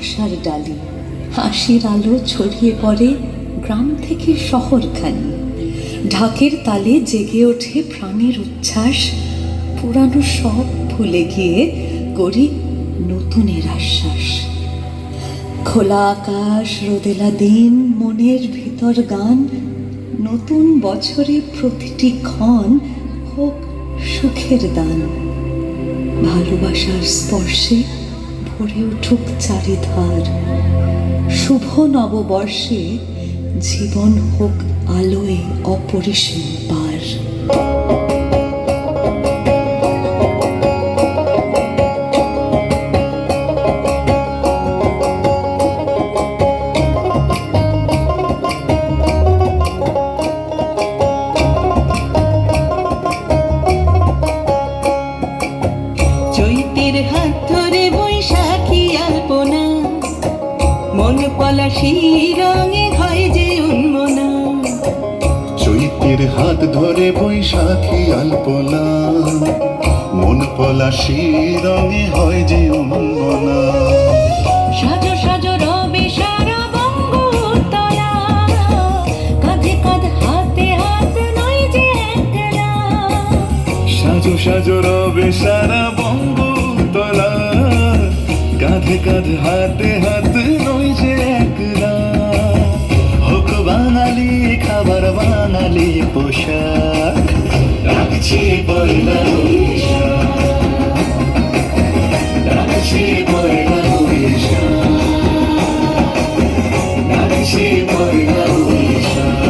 আশার ডালি, হাসির আলো ছড়িয়ে পড়ে গ্রাম থেকে শহরখানি। ঢাকের তালে জেগে ওঠে প্রাণের উচ্ছ্বাস, পুরানো সব ভুলে গিয়ে করি নতুনের আশ্বাস। খোলা আকাশ, রোদেলা দিন, মনের ভিতর গান, নতুন বছরে প্রতিটি ক্ষণ হোক সুখের দান। ভালোবাসার স্পর্শে ভরে উঠুক চারিধার, শুভ নববর্ষে জীবন হোক আলোয় অপরিসীম পার। চৈতের হাত ধরে বৈশাখী আলপনা, মন পলাশি রঙে হয় যে উন্মনা। চৈতের হাত ধরে বৈশাখী আলপনা, মন পলাশি রঙে হয় যে উন্মনা। সাজো সাজো রবে সারা বঙ্গতলা, কাঁধে কাঁধ হাতে হাত নয় যে একলা। সাজো সাজো রবে সারা বঙ্গতলা, কাঁধে কাঁধে হাতে হাত নয় যে একলা। হোক বাঙালি খাবার, বাঙালি পোশাক, রাখছি পয়লা বৈশাখ, রাখছি পয়লা বৈশাখ, রাখছি পয়লা বৈশাখ।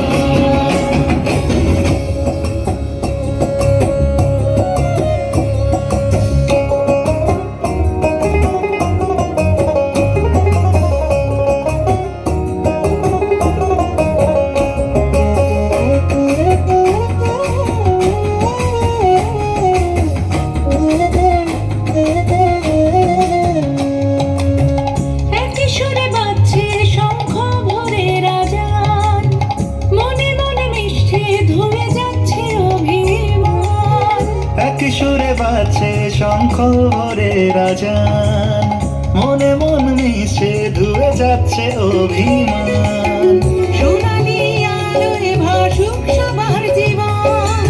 একই সুরে বাজছে শঙ্খ ভোরের আজান, মনে মনে মিশছে ধুয়ে যাচ্ছে অভিমান। একই সুরে বাজছে শঙ্খ ভোরের আজান, মনে মন মিশে ধুয়ে যাচ্ছে অভিমান। সোনালি আলোয় ভাসুক সবার জীবন,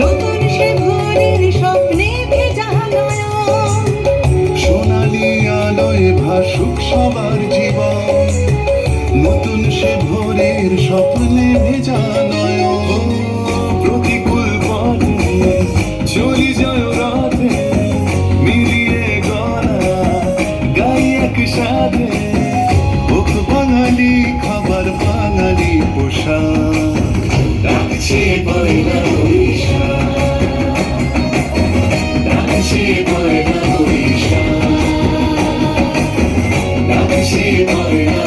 নতুন সে ভোরের স্বপ্নে ভেজা নয়ন। সোনালি আলোয় ভাসুক সবার জীবন, নতুন সে ভোরের স্বপ্নে ভেজা নয়ন। প্রতিকূল পথে চলি যায় রাতে, মিলিয়ে গলা গাই একসাথে। হোক বাঙালি খাবার, বাঙালি পোশাক, রাখছি পয়লা বৈশাখ, রাখছি পয়লা বৈশাখ, রাখছি পয়লা